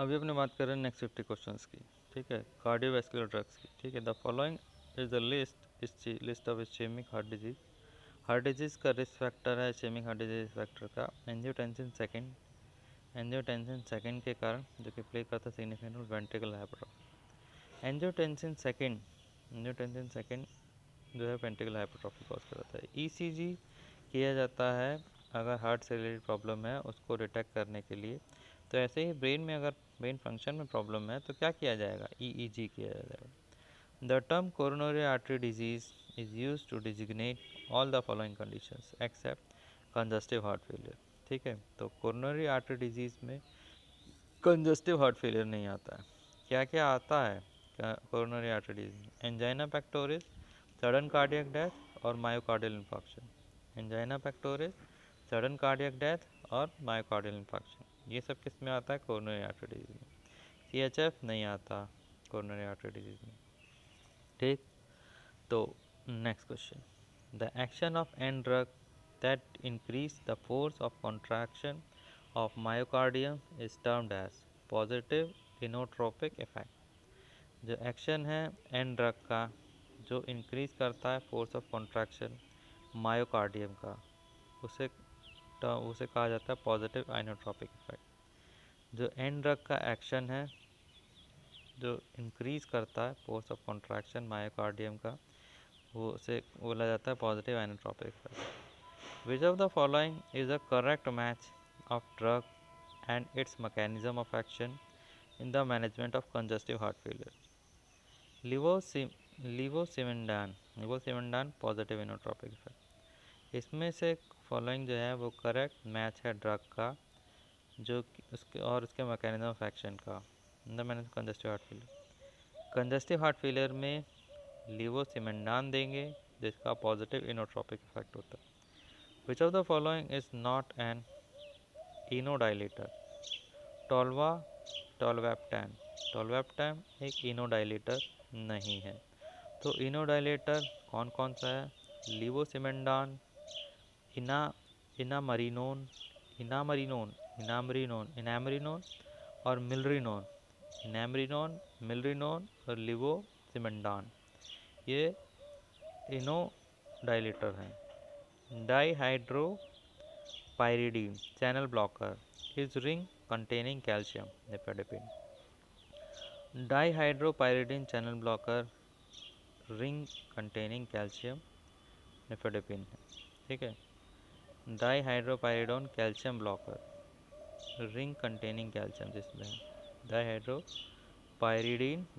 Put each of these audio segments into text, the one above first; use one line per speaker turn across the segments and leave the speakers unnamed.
अभी अपने बात कर रहे हैं नेक्स्ट 50 क्वेश्चंस की, ठीक है, कार्डियोवैस्कुलर ड्रग्स की, ठीक है। The following is the list of ischemic heart disease. Heart disease का रिस्क फैक्टर है इस्चेमिक हार्ट डिजीज फैक्टर का एंजियोटेंसिन सेकेंड। एंजियोटेंसिन सेकेंड के कारण जो कि प्ले करता है significant role ventricle hypertrophy. Angiotensin second जो है वेंट्रिकल हाइपरट्रॉफी कॉज करता है। ईसीजी किया जाता है अगर हार्ट से रिलेटेड प्रॉब्लम है उसको डिटेक्ट करने के लिए। तो ऐसे ही ब्रेन में अगर ब्रेन फंक्शन में प्रॉब्लम है तो क्या किया जाएगा, ईईजी किया जाएगा। The term coronary artery disease is use to designate all the following conditions except congestive heart failure, ठीक है। तो कोरोनरी आर्टरी डिजीज में कंजस्टिव हार्ट फेलियर नहीं आता है। क्या क्या आता है कोरोनरी आर्टरी डिजीज में? Angina pectoris, sudden cardiac death और myocardial infarction. Angina pectoris, sudden cardiac death और मायोकार्डियल इंफार्क्शन, ये सब किस में आता है, कोरोनरी आर्टरी डिजीज में। सीएचएफ नहीं आता कोरोनरी आर्टरी डिजीज में, ठीक। तो next question, the action of an drug that increase the force of contraction of myocardium is termed as positive inotropic effect. जो एक्शन है एन ड्रग का जो इंक्रीज करता है फोर्स ऑफ कॉन्ट्रैक्शन मायोकार्डियम का, उसे उसे कहा जाता है पॉजिटिव आइनोट्रोपिक इफेक्ट। जो एन ड्रग का एक्शन है जो इंक्रीज करता है फोर्स ऑफ कॉन्ट्रैक्शन मायोकार्डियम का, वो उसे बोला जाता है positive inotropic effect. Which of the following is a correct match of drug and its mechanism of action in the management of congestive heart failure? Levosimendan positive inotropic effect. इसमें से following जो है वो करेक्ट मैच है drug का जो उसके और उसके मैकेनिज्म ऑफ एक्शन का in the management congestive heart failure. Congestive heart failure में लिवोसिमेंडान देंगे जिसका पॉजिटिव इनोट्रोपिक इफेक्ट होता है। Which of the following is not an inodilator? Tolva tolvaptan. Tolvaptan एक इनोडाइलेटर नहीं है। तो इनोडाइलेटर कौन कौन सा है? लिवोसिमेंडान, इना इनामरीनोन इनामरीनोन इनामरीनोन इनामरीनोन और मिलरीनोन। इनामरीनोन, मिलरीनोन और लिवोसिमेंडान ये इनोडाइलेटर हैं। Dihydropyridine channel blocker is ring containing calcium nifedipine. Dihydropyridine channel blocker ring containing calcium nifedipine है, ठीक है। Dihydropyridone calcium blocker ring containing calcium जिसमें है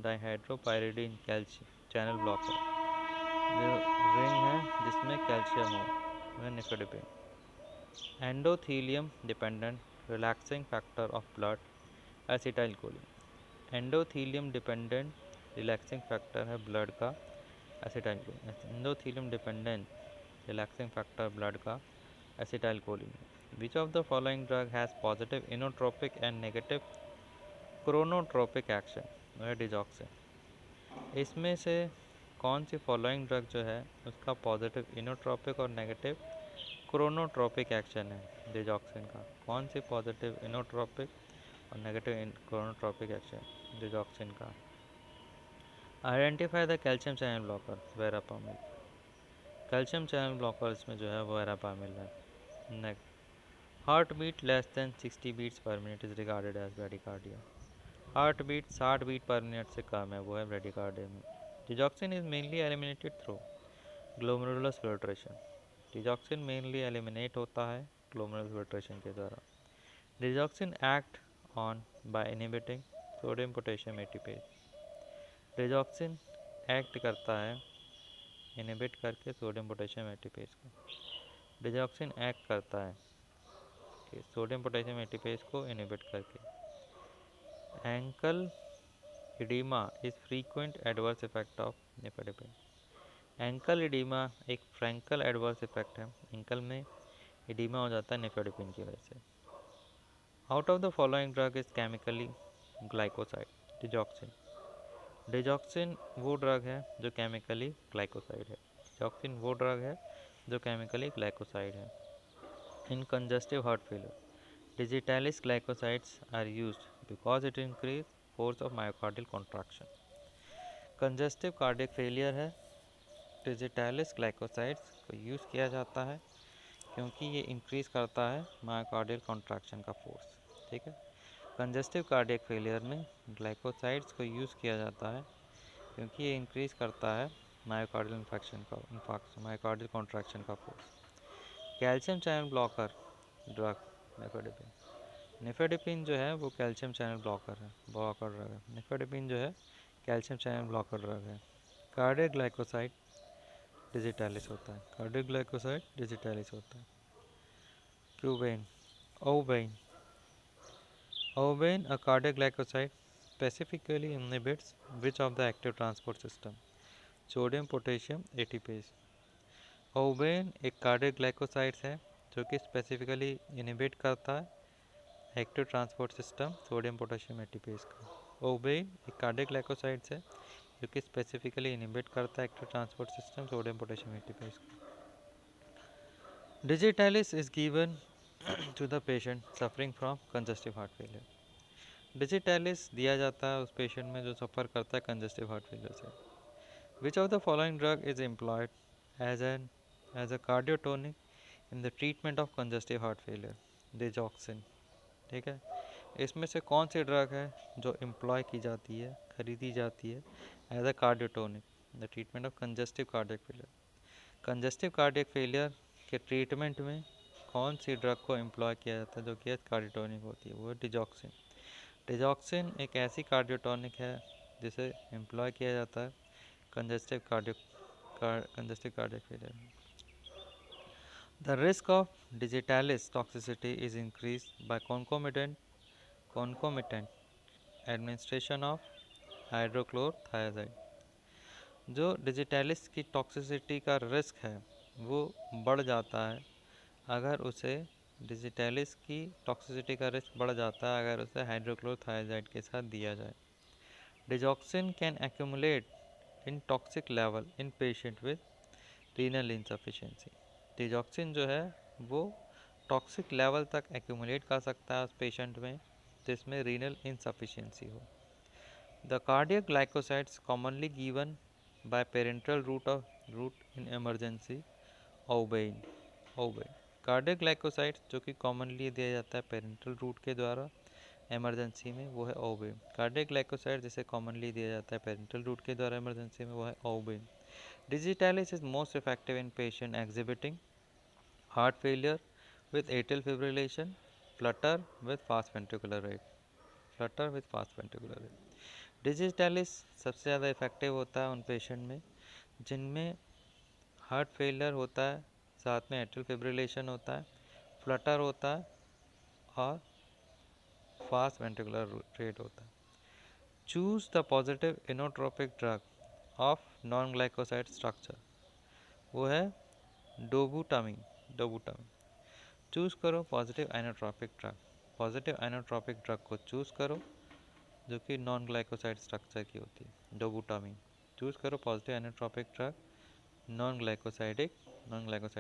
डाईहाइड्रोपाइरिडीन कैल्शियम चैनल ब्लॉकर जो रिंग है जिसमें कैल्शियम हो वह nifedipine. Endothelium dependent relaxing factor of blood acetylcholine. Endothelium dependent relaxing factor है ब्लड का acetylcholine. Endothelium dependent relaxing factor blood का acetylcholine. Which of the following drug has positive inotropic and negative chronotropic action? वह digoxin. इसमें से कौन सी following drug जो है उसका पॉजिटिव इनोट्रोपिक और नेगेटिव क्रोनोट्रोपिक एक्शन है डिजॉक्सिन का? कौन सी पॉजिटिव इनोट्रोपिक और नेगेटिव क्रोनोट्रोपिक एक्शन डिजॉक्सिन का? Identify the calcium channel blocker verapamil. Calcium channel blocker इसमें जो है वो वेरापामिल है। Next, heart beat less than 60 beats per minute is regarded as bradycardia. Heart beat 60 beat per minute से कम है वो है ब्रेडिकार्डिया में। Digoxin is mainly eliminated through glomerulus filtration. Digoxin mainly eliminate होता है ग्लोमेरुलस फिल्ट्रेशन के द्वारा। Digoxin act on by inhibiting sodium potassium ATPase. Digoxin act करता है इनहिबिट करके सोडियम पोटेशियम एटीपेज को। डिजॉक्सिन एक्ट करता है कि सोडियम पोटेशियम एटीपेज को इनहिबिट करके। Ankle oedema is frequent adverse effect of nifedipine. Ankle oedema एक फ्रैंकल एडवर्स इफेक्ट है, एंकल में इडीमा हो जाता है निफेडेपिन की वजह से। Out of the following drug is chemically glycoside? Digoxin. Digoxin वो ड्रग है जो केमिकली ग्लाइकोसाइड है। डिजॉक्सिन वो ड्रग है जो केमिकली ग्लाइकोसाइड है। In congestive heart failure digitalis glycosides are used because it increase force of myocardial contraction. Congestive cardiac failure है, digitalis glycosides को यूज़ किया जाता है क्योंकि ये इंक्रीज़ करता है मायोकार्डियल कॉन्ट्रैक्शन का फोर्स। ठीक है, कंजेस्टिव कार्डियक फेलियर में ग्लाइकोसाइड्स को यूज़ किया जाता है क्योंकि ये इंक्रीज़ करता है मायोकार्डियल मायोकार्डियल कॉन्ट्रैक्शन का force. Calcium channel blocker drug nifedipine. Nifedipine जो है वो कैल्शियम चैनल ब्लॉकर ड्रग है। निफेडिपिन जो है कैल्शियम चैनल ब्लॉकर ड्रग है। कार्डियक ग्लाइकोसाइड डिजिटैलिस होता है, कार्डियक ग्लाइकोसाइड डिजिटैलिस होता है। क्यूबेन, Oben, a cardiac glycoside, specifically inhibits which of the active transport system? Sodium potassium ATPase। Oben एक कार्डियक ग्लाइकोसाइड है जो कि स्पेसिफिकली इनहिबिट करता है active transport system sodium potassium ATPase का। ओबेन एक कार्डियक ग्लाइकोसाइड है जो कि स्पेसिफिकली इनहिबिट करता है active transport system sodium potassium ATPase का। Digitalis is given to the patient suffering from congestive heart failure। Digitalis दिया जाता है उस पेशेंट में जो सफ़र करता है कंजेस्टिव हार्ट फेलियर से। Which of the following drug is employed as a cardiotonic in the treatment of congestive heart failure? Digoxin. ठीक है, इसमें से कौन सी ड्रग है जो एम्प्लॉय की जाती है, खरीदी जाती है as a cardiotonic the treatment of congestive cardiac failure? Congestive cardiac failure के ट्रीटमेंट में कौन सी ड्रग को एम्प्लॉय किया जाता है जो कि कार्डियोटोनिक होती है? वो है डिजॉक्सिन। डिजॉक्सिन एक ऐसी कार्डियोटोनिक है जिसे एम्प्लॉय किया जाता है कंजेस्टिव कार्डियक फेलियर में। The risk of digitalis toxicity is increase by concomitant administration of hydrochlorothiazide. जो डिजिटैलिस की टॉक्सिसिटी का रिस्क है वो बढ़ जाता है अगर उसे डिजिटैलिस की टॉक्सिसिटी का रिस्क बढ़ जाता है अगर उसे हाइड्रोक्लोरथायाजाइड के साथ दिया जाए। Digoxin can accumulate in toxic level in patient with renal insufficiency. Digoxin जो है वो टॉक्सिक लेवल तक एक्यूमुलेट कर सकता है उस पेशेंट में जिसमें रीनल इनसफिशिएंसी हो। The cardiac glycosides commonly given by parenteral route in emergency ouabain. Cardiac glycoside जो कि कॉमनली दिया जाता है पेरेंटल रूट के द्वारा इमरजेंसी में वो है ओबेन। कार्डियक ग्लाइकोसाइड जिसे कॉमनली दिया जाता है पेरेंटल रूट के द्वारा इमरजेंसी में वो है ouabain. Digitalis is most effective in patient exhibiting heart failure with atrial fibrillation, flutter with fast ventricular rate. Digitalis सबसे ज़्यादा इफेक्टिव होता है उन पेशेंट में जिनमें हार्ट फेलियर होता है, साथ में एट्रियल फिब्रिलेशन होता है, फ्लटर होता है और फास्ट वेंट्रिकुलर रेट होता है। Choose the positive inotropic drug of non glycoside structure, वो है डोबूटामीन। चूज़ करो पॉजिटिव आइनोट्रोपिक ड्रग को चूज़ करो जो कि नॉन ग्लाइकोसाइड स्ट्रक्चर की होती है, डोबूटामीन। चूज़ करो positive inotropic drug non glycoside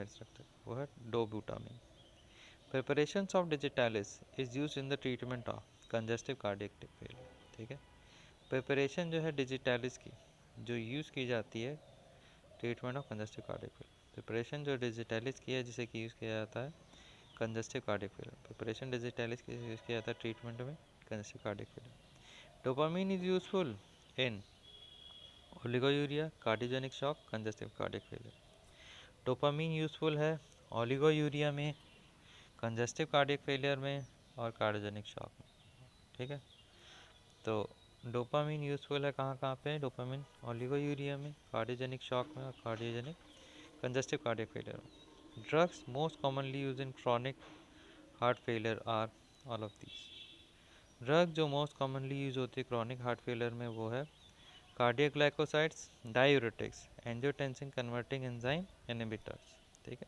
structure, वो है dobutamine. Preparations of digitalis is use in the treatment of congestive cardiac failure. ठीक है, प्रिपरेशन जो है डिजिटैलिस की जो यूज़ की जाती है treatment of congestive cardiac failure. Preparation जो डिजिटैलिस की है जिसे कि यूज़ किया जाता है congestive cardiac failure. Preparation digitalis की यूज़ किया जाता है ट्रीटमेंट में congestive cardiac failure. Dopamine is useful in oliguria, cardiogenic shock, congestive cardiac failure. Dopamine useful है ओलिगोयूरिया में, कंजेस्टिव कार्डियक फेलियर में और कार्डियोजेनिक शॉक में। ठीक है, तो डोपामीन यूजफुल है कहाँ कहाँ पे? डोपामीन ओलिगोयूरिया में, कार्डियोजेनिक शॉक में और कार्डियोजेनिक कंजेस्टिव कार्डियक फेलियर में। Drugs most commonly use in chronic heart failure are all of these. Drug जो मोस्ट कॉमनली यूज होती है क्रॉनिक हार्ट फेलियर में वो है cardiac glycosides, diuretics, angiotensin converting enzyme inhibitors. ठीक है,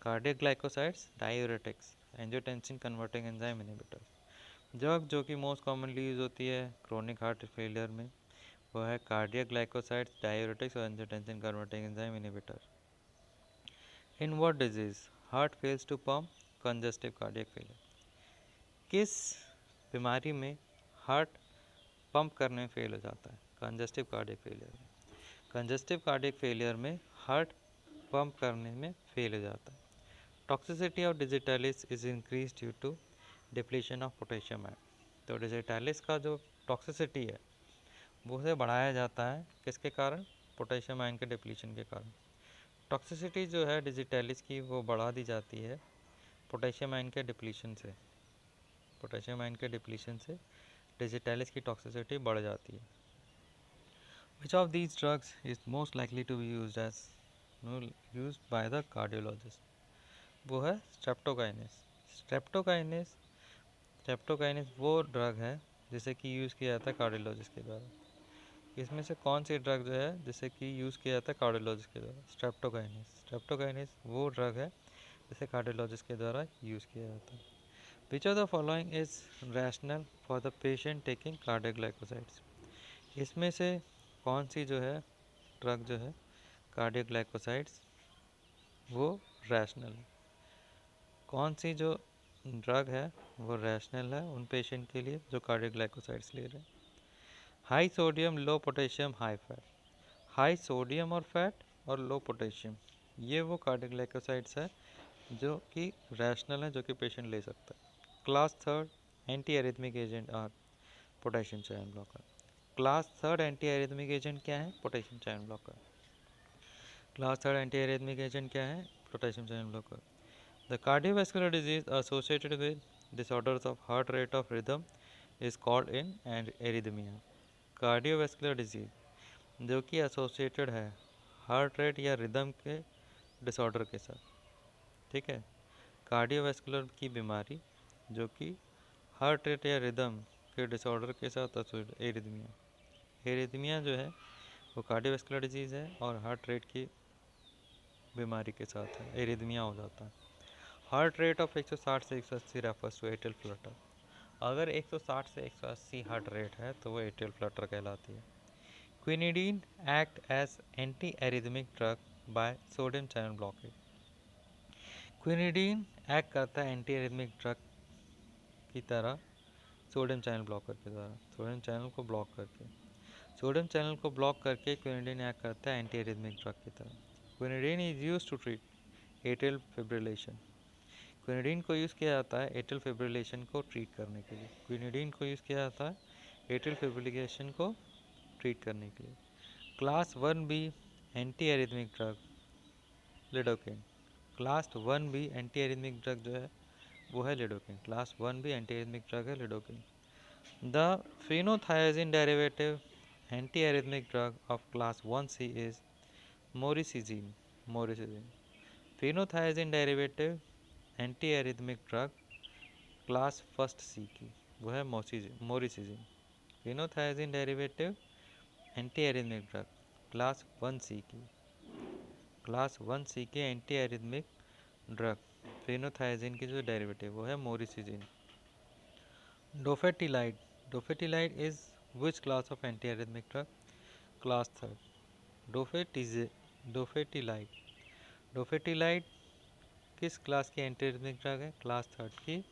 cardiac glycosides, diuretics, angiotensin converting enzyme inhibitors. Drug जो कि मोस्ट कॉमनली यूज होती है क्रोनिक हार्ट फेलियर में वो है कार्डियक ग्लाइकोसाइड्स, डायूरेटिक्स और angiotensin converting enzyme inhibitor. In what disease heart fails to pump congestive cardiac failure? किस बीमारी में हार्ट पंप करने में फेल हो जाता है, कंजस्टिव कार्डियक फेलियर में। कंजस्टिव कार्डियक फेलियर में हार्ट पंप करने में फेल हो जाता है। Toxicity of digitalis is increase due to depletion of potassium ion. तो डिजिटालिस का जो टॉक्सिसिटी है वो उसे बढ़ाया जाता है, किसके कारण? पोटेशियम आयन के डिप्लीशन के कारण। टॉक्सिसिटी जो है डिजिटालिस की वो बढ़ा दी जाती है पोटेशियम आयन के डिप्लीशन से। पोटेशियम आयन के डिप्लीशन से डिजिटालिस की टॉक्सिसिटी बढ़ जाती है। Which of these drugs is most likely to be used by the cardiologist? वो है स्ट्रेप्टोकाइनेस। स्ट्रेप्टोकाइनेस वो ड्रग है जिसे कि यूज़ किया जाता है कार्डियोलॉजिस्ट के द्वारा। इसमें से कौन सी ड्रग जो है जिसे कि यूज़ किया जाता है कार्डियोलॉजिस्ट के द्वारा? स्ट्रेप्टोकाइनेस वो ड्रग है जिसे कार्डियोलॉजिस्ट के द्वारा यूज़ किया जाता है। Which of the following is rational for the patient taking cardiac glycosides? इसमें से कौन सी जो है ड्रग जो है कार्डियक ग्लाइकोसाइड्स वो रैशनल है? कौन सी जो ड्रग है वो रैशनल है उन पेशेंट के लिए जो कार्डियक ग्लाइकोसाइड्स ले रहे हैं? High sodium, low potassium, high fat. High sodium और फैट और लो पोटेशियम, ये वो कार्डियक ग्लाइकोसाइड्स है जो कि रैशनल है, जो कि पेशेंट ले सकता है। Class third anti arrhythmic agent are potassium channel blocker. Class third anti arrhythmic agent क्या है? Potassium channel blocker. Class third anti arrhythmic agent क्या है? Potassium channel blocker. The cardiovascular disease associated with disorders of heart rate of rhythm is called in and arrhythmia. Cardiovascular disease जो कि associated है heart rate या rhythm के disorder के साथ, ठीक है। कार्डियोवैस्कुलर की बीमारी जो कि हार्ट रेट या रिदम के डिसऑर्डर के साथ एरिथमिया। एरिथमिया जो है वो कार्डियोवैस्कुलर डिजीज़ है और हार्ट रेट की बीमारी के साथ है, एरिथमिया हो जाता है। हार्ट रेट ऑफ 160 से 180 रेफर्स टू एट्रियल फ्लटर। अगर 160 से 180 हार्ट रेट है तो वो एट्रियल फ्लटर कहलाती है। Quinidine act as anti arrhythmic drug by sodium channel blockage. Quinidine act करता है एंटी एरिथमिक ड्रग की तरह सोडियम चैनल ब्लॉकर के द्वारा, सोडियम चैनल को ब्लॉक करके। सोडियम चैनल को ब्लॉक करके क्विनिडीन एक्ट करता है एंटी एरिथमिक ड्रग की तरह। Quinidine is used to treat atrial fibrillation. Quinidine को यूज़ किया जाता है एट्रियल फिब्रिलेशन को ट्रीट करने के लिए। क्विनिडीन को यूज़ किया जाता है एट्रियल फिब्रिलेशन को ट्रीट करने के लिए। Class 1B anti arrhythmic drug lidocaine. Class 1B anti arrhythmic drug जो है वो है lidocaine. Class 1B anti arrhythmic drug है lidocaine. The phenothiazine derivative anti-arrhythmic drug of class 1C is morisizine. phenothiazine derivative anti-arrhythmic drug class first C की वो है moricizine. phenothiazine derivative anti-arrhythmic drug class 1C की, class 1C के anti-arrhythmic drug phenothiazine की जो derivative वो है moricizine. Dofetilide. Dofetilide is which class of anti arrhythmic drug? Class third. Dofetilide. Dofetilide किस क्लास की एंटी एरिथमिक ड्रग है? Class third की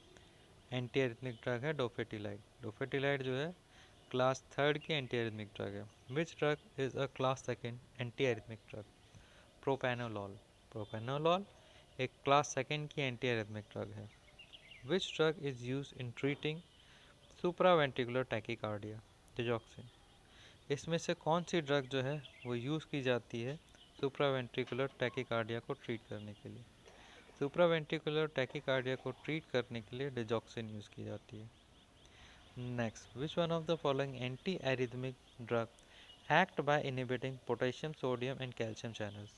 एंटी एरिथमिक ड्रग है डोफेटिलाइड। डोफेटिलाइड जो है क्लास थर्ड की एंटी एरिथमिक ड्रग है। Which drug is a class second anti arrhythmic drug? Propranolol. Propranolol एक क्लास सेकेंड की एंटी एरिथमिक ड्रग है। Which drug is use in treating supraventricular tachycardia? Digoxin. इसमें से कौन सी ड्रग जो है वो यूज़ की जाती है सुप्रावेंट्रिकुलर टैकीकार्डिया को ट्रीट करने के लिए? सुप्रावेंट्रिकुलर टैकीकार्डिया को ट्रीट करने के लिए डिजॉक्सिन यूज़ की जाती है। Next, which one of the following anti arrhythmic drug act by inhibiting potassium, sodium and calcium channels?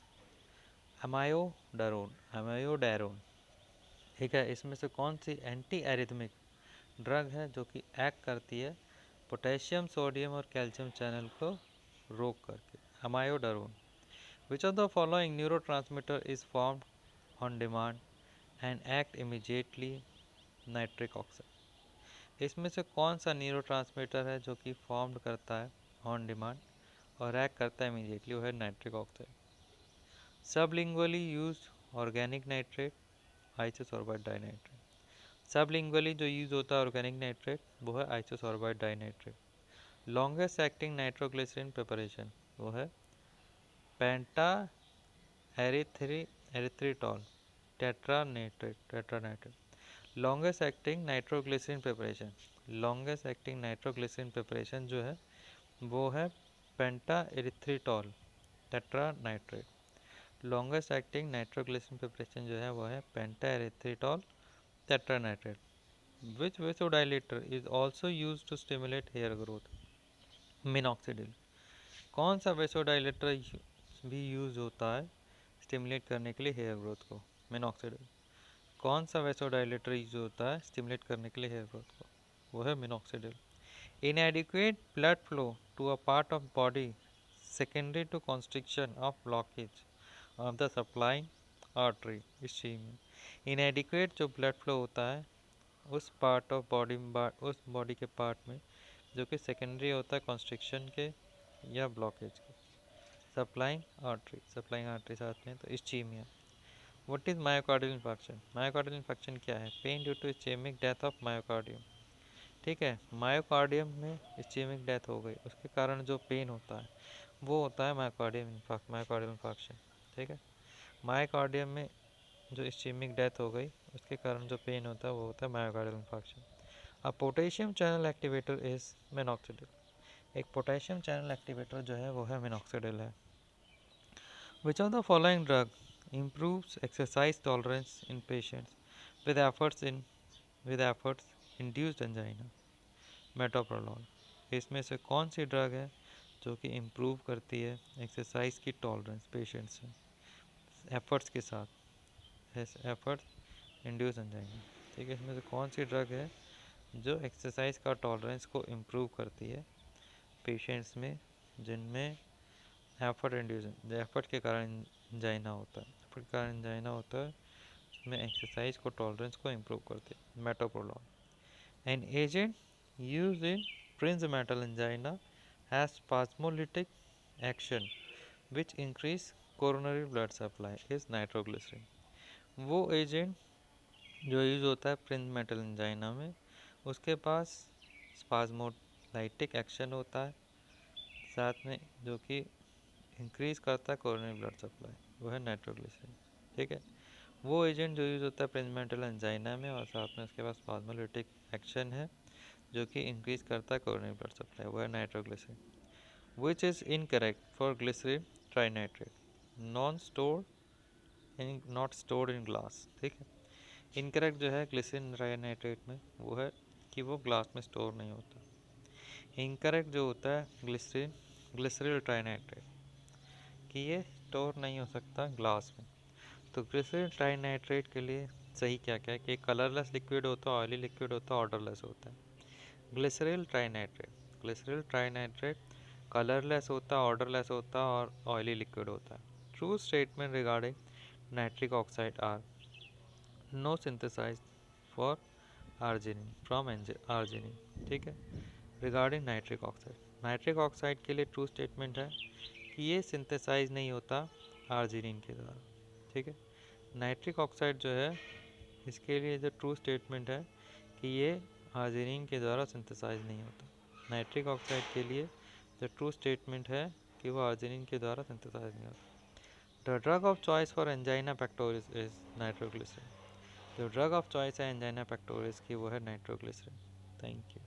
Amiodarone. ठीक है, इसमें से कौन सी एंटी एरिथमिक ड्रग है जो कि एक्ट करती है पोटेशियम, सोडियम और कैल्शियम चैनल को रोक करके? Amiodarone. Which of the following neurotransmitter is formed on demand and act immediately? Nitric oxide. इसमें से कौन सा न्यूरोट्रांसमीटर है जो कि फॉर्म्ड करता है ऑन डिमांड और एक्ट करता है इमीडिएटली? वो है nitric oxide. Sublingually use organic nitrate, isosorbide dinitrate. Sublingually जो यूज़ होता है ऑर्गेनिक नाइट्रेट वो है isosorbide dinitrate. Longest acting nitroglycerin preparation वो है penta erythritol tetranitrate. Longest acting nitroglycerin preparation, longest acting nitroglycerin preparation जो है वो है penta erythritol tetranitrate. Longest acting nitroglycerin preparation जो है वो है penta erythritol tetranitrate. Which vasodilator is also used to stimulate hair growth? Minoxidil. कौन सा वेसोडाइलेटर भी यूज होता है स्टिमुलेट करने के लिए हेयर ग्रोथ को? मिनॉक्सिडिल। कौन सा वेसोडाइलेटर यूज होता है स्टिमुलेट करने के लिए हेयर ग्रोथ को? वो है minoxidil. Inadequate blood flow to a part of body secondary to constriction of blockage of the supplying artery ischemia। Inadequate जो ब्लड फ्लो होता है उस पार्ट ऑफ बॉडी उस बॉडी के पार्ट में जो कि सेकेंडरी होता है कॉन्स्ट्रिक्शन के या ब्लॉकेज के, सप्लाइंग आर्टरी साथ में, तो ischemia. What is myocardial infection? Myocardial infection क्या है? Pain due to ischemic death of myocardium. ठीक है, मायोकार्डियम में इस्चेमिक डेथ हो गई, उसके कारण जो पेन होता है वो होता है मायोकार्डियल इन्फेक्शन। ठीक है, मायोकार्डियम में जो इस्चेमिक डेथ हो गई उसके कारण जो पेन होता है वो होता है myocardial infection. A potassium channel activator is minoxidil. एक पोटेशियम चैनल एक्टिवेटर जो है वो है मिनॉक्सिडिल है। Which of the following drug improves exercise tolerance in patients with efforts induced angina? Metoprolol. इसमें से कौन सी ड्रग है जो कि इम्प्रूव करती है एक्सरसाइज की टॉलरेंस पेशेंट्स में एफर्ट्स के साथ, एफर्ट्स इंड्यूस एंजाइना? ठीक है, इसमें से कौन सी ड्रग है जो एक्सरसाइज का टॉलरेंस को इम्प्रूव करती है पेशेंट्स में जिनमें एफर्ट के कारण एंजाइना होता है, एफर्ट के कारण एंजाइना होता है जिसमें एक्सरसाइज को टॉलरेंस को इम्प्रूव करती है? Metoprolol. An agent use in Prinzmetal angina has spasmolytic action which increase coronary blood supply is nitroglycerin. वो एजेंट जो यूज़ होता है प्रिंजमेटल एंजाइना में उसके पास स्पाज्मोलाइटिक एक्शन होता है साथ में जो कि इंक्रीज करता है कोरोनरी ब्लड सप्लाई, वो है नाइट्रोग्लिसरीन। ठीक है, वो एजेंट जो यूज़ होता है प्रिंजमेटल एंजाइना में और साथ में उसके पास स्पाज्मोलाइटिक एक्शन है जो कि इंक्रीज करता है कोरोनरी ब्लड सप्लाई, वो है nitroglycerin. Which is incorrect for glycerin trinitrate? Not stored in glass. ठीक है, इनकरेक्ट जो है ग्लिसरीन ट्राइनाइट्रेट में वो है कि वो ग्लास में स्टोर नहीं होता। इनकरेक्ट जो होता है ग्लिसरीन ट्राइनाइट्रेट कि ये स्टोर नहीं हो सकता ग्लास में। तो ग्लिसरीन ट्राइनाइट्रेट के लिए सही क्या क्या है कि कलरलेस लिक्विड होता है, ऑयली लिक्विड होता है, ऑर्डरलेस होता है। ग्लिसरीन ट्राइनाइट्रेट कलरलेस होता है, ऑर्डरलेस होता है और ऑयली लिक्विड होता है। True statement regarding nitric oxide are no synthesize for arginine from arginine. ठीक है, रिगार्डिंग नाइट्रिक ऑक्साइड के लिए ट्रू स्टेटमेंट है कि ये सिंथेसाइज नहीं होता आर्जिनिन के द्वारा। ठीक है, नाइट्रिक ऑक्साइड जो है इसके लिए जो ट्रू स्टेटमेंट है कि ये आर्जिनिन के द्वारा सिंथेसाइज नहीं होता। नाइट्रिक ऑक्साइड के लिए जो ट्रू स्टेटमेंट है कि वो आर्जिनिन के द्वारा सिंथेसाइज नहीं होता। The drug of choice for angina pectoris is nitroglycerin. जो ड्रग ऑफ चॉइस है एंजाइना पेक्टोरिस की वो है नाइट्रोग्लिसरीन। Thank you.